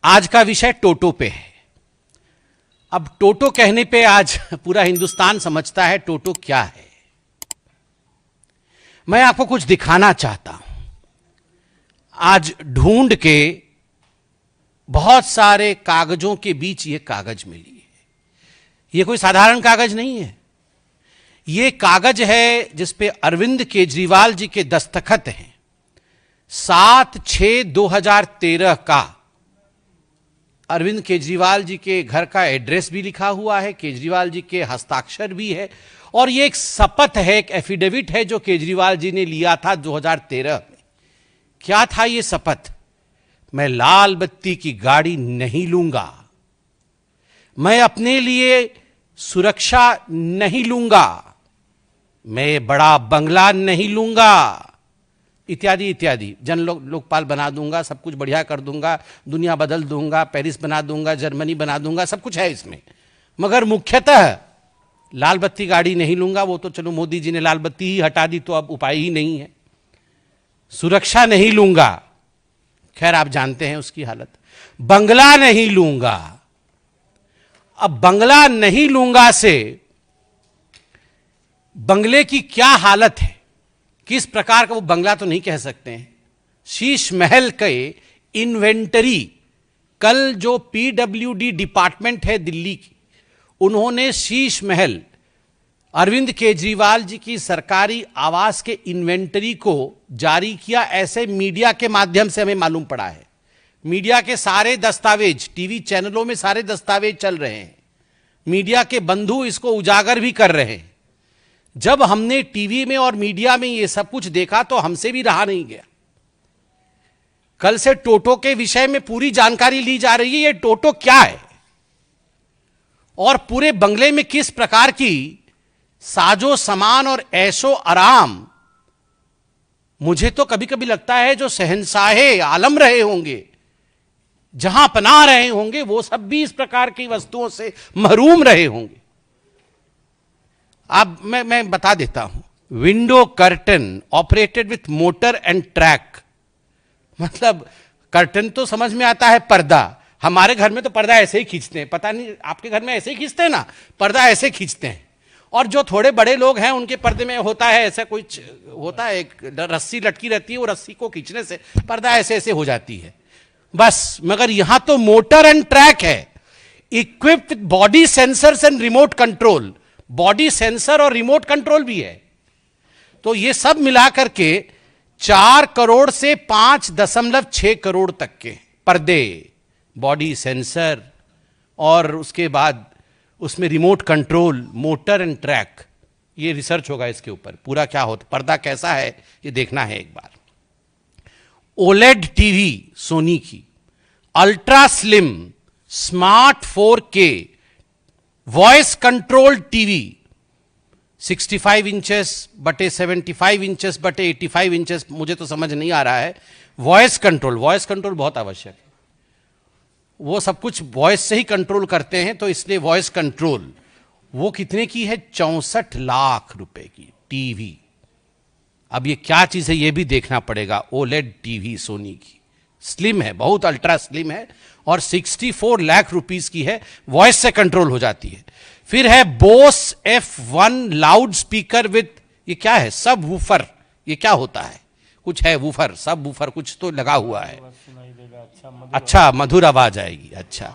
आज का विषय टोटो पे है। अब टोटो कहने पे आज पूरा हिंदुस्तान समझता है टोटो क्या है। मैं आपको कुछ दिखाना चाहता हूं। आज ढूंढ के बहुत सारे कागजों के बीच ये कागज मिली है। ये कोई साधारण कागज नहीं है। ये कागज है जिस पे अरविंद केजरीवाल जी के दस्तखत हैं। 7/6/2013 का अरविंद केजरीवाल जी के घर का एड्रेस भी लिखा हुआ है, केजरीवाल जी के हस्ताक्षर भी है, और ये एक शपथ है, एक एफिडेविट है जो केजरीवाल जी ने लिया था 2013 में। क्या था ये शपथ? मैं लाल बत्ती की गाड़ी नहीं लूंगा, मैं अपने लिए सुरक्षा नहीं लूंगा, मैं बड़ा बंगला नहीं लूंगा, इत्यादि इत्यादि। लोकपाल बना दूंगा, सब कुछ बढ़िया कर दूंगा, दुनिया बदल दूंगा, पेरिस बना दूंगा, जर्मनी बना दूंगा, सब कुछ है इसमें। मगर मुख्यतः लाल बत्ती गाड़ी नहीं लूंगा। वो तो चलो मोदी जी ने लाल बत्ती ही हटा दी तो अब उपाय ही नहीं है। सुरक्षा नहीं लूंगा, खैर आप जानते हैं उसकी हालत। बंगला नहीं लूंगा। अब बंगला नहीं लूंगा से बंगले की क्या हालत है, किस प्रकार का वो बंगला तो नहीं कह सकते हैं। शीश महल के इन्वेंटरी, कल जो पीडब्ल्यूडी डिपार्टमेंट है दिल्ली की, उन्होंने शीश महल अरविंद केजरीवाल जी की सरकारी आवास के इन्वेंटरी को जारी किया, ऐसे मीडिया के माध्यम से हमें मालूम पड़ा है। मीडिया के सारे दस्तावेज, टीवी चैनलों में सारे दस्तावेज चल रहे हैं, मीडिया के बंधु इसको उजागर भी कर रहे हैं। जब हमने टीवी में और मीडिया में ये सब कुछ देखा तो हमसे भी रहा नहीं गया। कल से टोटो के विषय में पूरी जानकारी ली जा रही है। ये टोटो क्या है और पूरे बंगले में किस प्रकार की साजो सामान और ऐशो आराम। मुझे तो कभी कभी लगता है जो शहंशाहे आलम रहे होंगे, जहां पनाह रहे होंगे, वो सब भी इस प्रकार की वस्तुओं से महरूम रहे होंगे। अब मैं बता देता हूं। Window curtain operated with motor and track. मतलब कर्टन तो समझ में आता है, पर्दा। हमारे घर में तो पर्दा ऐसे ही खींचते हैं, पता नहीं आपके घर में ऐसे ही खींचते हैं ना, पर्दा ऐसे खींचते हैं। और जो थोड़े बड़े लोग हैं उनके पर्दे में होता है ऐसा कुछ होता है, एक रस्सी लटकी रहती है, वो रस्सी को खींचने से पर्दा ऐसे ऐसे हो जाती है बस। मगर यहां तो मोटर एंड ट्रैक है, equipped with body sensors and remote control. Body sensor और रिमोट कंट्रोल भी है। तो ये सब मिलाकर के 4 करोड़ से 5.6 करोड़ तक के पर्दे, बॉडी सेंसर और उसके बाद उसमें remote control, motor and track. ये रिसर्च होगा इसके ऊपर पूरा क्या होता, पर्दा कैसा है ये देखना है एक बार। ओलेड टीवी सोनी की, ultra slim smart 4K voice control TV, 65 inches बटे 75 इंचेस बटे 85 इंचेस, मुझे तो समझ नहीं आ रहा है। वॉइस कंट्रोल बहुत आवश्यक है। वो सब कुछ वॉइस से ही कंट्रोल करते हैं, तो इसलिए वॉइस कंट्रोल। वो कितने की है? 64 लाख रुपए की टीवी। अब ये क्या चीज है ये भी देखना पड़ेगा। ओलेड टीवी सोनी की, स्लिम है, बहुत अल्ट्रा स्लिम है और 64 लाख रुपीस की है, वॉइस से कंट्रोल हो जाती है। फिर है Bose F1 loud speaker with, ये क्या है? सब वूफर। ये क्या होता है? कुछ है वूफर, सब वूफर कुछ तो लगा हुआ है। अच्छा, मधुर आवाज आएगी। अच्छा,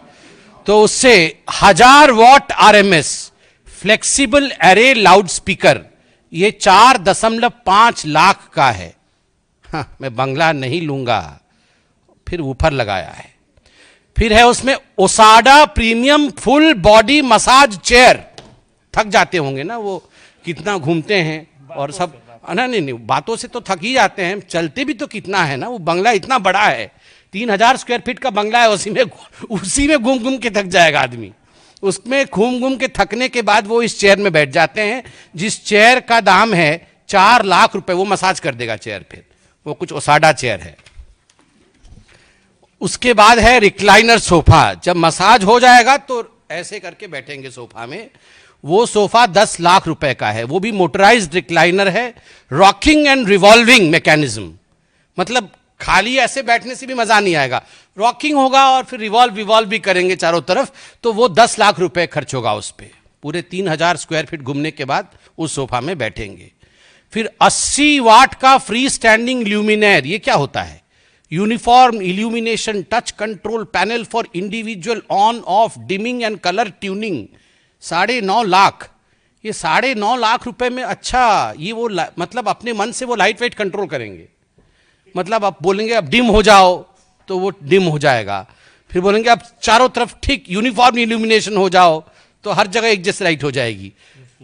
तो उससे 1000 what RMS flexible array loud speaker, ये 4.5 लाख का है। हाँ, मैं बंगला नहीं लूंगा। फिर वूफर लगाया है। फिर है उसमें ओसाडा premium full body massage chair. थक जाते होंगे ना वो, कितना घूमते हैं और सब। नहीं, बातों से तो थक ही जाते हैं, चलते भी तो कितना है ना। वो बंगला इतना बड़ा है, 3000 स्क्वायर फीट का बंगला है, उसी में घूम घूम के थक जाएगा आदमी। उसमें घूम घूम के थकने के बाद वो इस चेयर में बैठ जाते हैं, जिस चेयर का दाम है 4 लाख रुपए। वो मसाज कर देगा चेयर, फिर वो कुछ ओसाडा चेयर है। उसके बाद है रिक्लाइनर सोफा। जब मसाज हो जाएगा तो ऐसे करके बैठेंगे सोफा में। वो सोफा 10 लाख रुपए का है, वो भी मोटराइज्ड रिक्लाइनर है, रॉकिंग एंड रिवॉल्विंग मैकेनिज्म। मतलब खाली ऐसे बैठने से भी मजा नहीं आएगा, रॉकिंग होगा और फिर रिवॉल्व भी करेंगे चारों तरफ, तो वो 10 लाख रुपए खर्च होगा उस पर। पूरे 3000 स्क्वायर फीट घूमने के बाद उस सोफा में बैठेंगे। फिर 80 वाट का फ्री स्टैंडिंग ल्यूमिनेयर, ये क्या होता है? Uniform illumination touch control panel for individual on off dimming and colour tuning, 9.5 lakh. ये 9.5 लाख रुपए में, अच्छा ये वो मतलब अपने मन से वो लाइट वेट कंट्रोल करेंगे। मतलब आप बोलेंगे अब डिम हो जाओ तो वो डिम हो जाएगा, फिर बोलेंगे अब चारों तरफ ठीक यूनिफॉर्म इल्यूमिनेशन हो जाओ तो हर जगह एक जैसी लाइट हो जाएगी।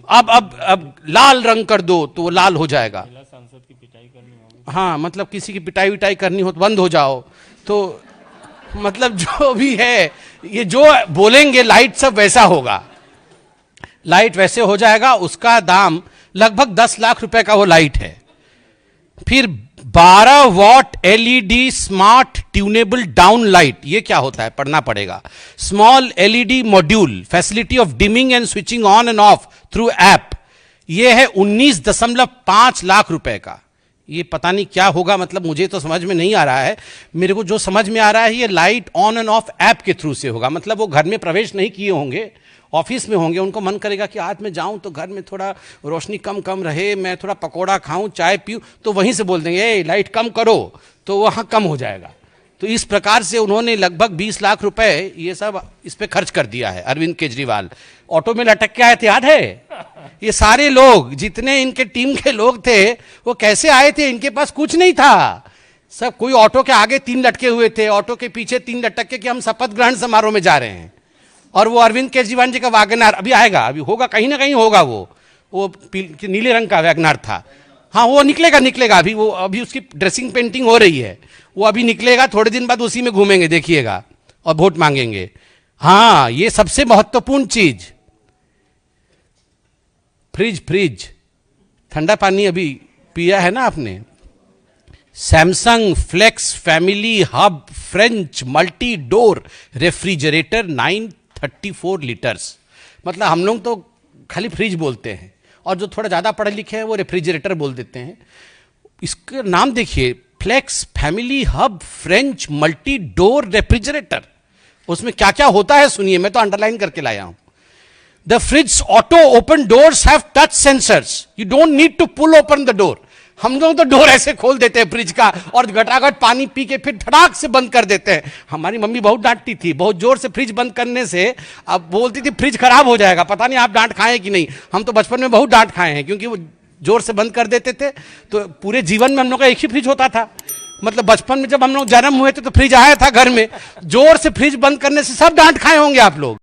अब लाल रंग कर दो तो वो लाल हो जाएगा। सांसद की पिटाई करनी होगी, हाँ, मतलब किसी की पिटाई विटाई करनी हो तो बंद हो जाओ। तो मतलब जो भी है, ये जो बोलेंगे लाइट सब वैसा होगा, लाइट वैसे हो जाएगा। उसका दाम लगभग 10 लाख रुपए का वो लाइट है। फिर 12 what LED smart tunable down light, ये क्या होता है पढ़ना पड़ेगा। Small LED module, facility of dimming and switching on end of through app, ये है 19.5 लाख रुपए का। ये पता नहीं क्या होगा, मतलब मुझे तो समझ में नहीं आ रहा है। मेरे को जो समझ में आ रहा है, ये light on end of app के थ्रू से होगा। मतलब वो घर में प्रवेश नहीं किए होंगे, ऑफिस में होंगे, उनको मन करेगा कि आज मैं जाऊं तो घर में थोड़ा रोशनी कम रहे, मैं थोड़ा पकोड़ा खाऊं, चाय पीऊं, तो वहीं से बोल देंगे ए लाइट कम करो, तो वहां कम हो जाएगा। तो इस प्रकार से उन्होंने लगभग 20 लाख रुपए ये सब इस पे खर्च कर दिया है अरविंद केजरीवाल। ऑटो में लटक के आए थे, याद है? ये सारे लोग, जितने इनके टीम के लोग थे, वो कैसे आए थे? इनके पास कुछ नहीं था। सब कोई ऑटो के आगे 3 लटके हुए थे, ऑटो के पीछे 3 लटक के कि हम शपथ ग्रहण समारोह में जा रहे हैं। और वो अरविंद केजरीवाल जी का वैगनआर अभी आएगा, अभी होगा, कहीं ना कहीं होगा। वो नीले रंग का वैगनआर था। हाँ, वो निकलेगा अभी। वो अभी उसकी ड्रेसिंग पेंटिंग हो रही है, वो अभी निकलेगा, थोड़े दिन बाद उसी में घूमेंगे, देखिएगा, और वोट मांगेंगे। हाँ, ये सबसे महत्वपूर्ण चीज, फ्रिज, ठंडा पानी अभी पिया है ना आपने। Samsung Flex Family Hub French multi door refrigerator 934 litres. मतलब हम लोग तो खाली फ्रिज बोलते हैं, और जो थोड़ा ज़्यादा पढ़े लिखे हैं वो रेफ्रिजरेटर बोल देते हैं। इसका नाम देखिए, Flex Family Hub French multi door refrigerator. उसमें क्या क्या होता है सुनिए, मैं तो अंडरलाइन करके लाया हूं। The fridge auto open doors have touch sensors, you don't need to pull open the door. हम लोग तो डोर ऐसे खोल देते हैं फ्रिज का, और घटाघट पानी पी के फिर धड़ाक से बंद कर देते हैं। हमारी मम्मी बहुत डांटती थी, बहुत जोर से फ्रिज बंद करने से। अब बोलती थी फ्रिज खराब हो जाएगा। पता नहीं आप डांट खाए कि नहीं, हम तो बचपन में बहुत डांट खाए हैं, क्योंकि वो जोर से बंद कर देते थे। तो पूरे जीवन में हम लोग का एक ही फ्रिज होता था। मतलब बचपन में जब हम लोग जन्म हुए थे तो फ्रिज आया था घर में, जोर से फ्रिज बंद करने से सब डांट खाए होंगे आप लोग।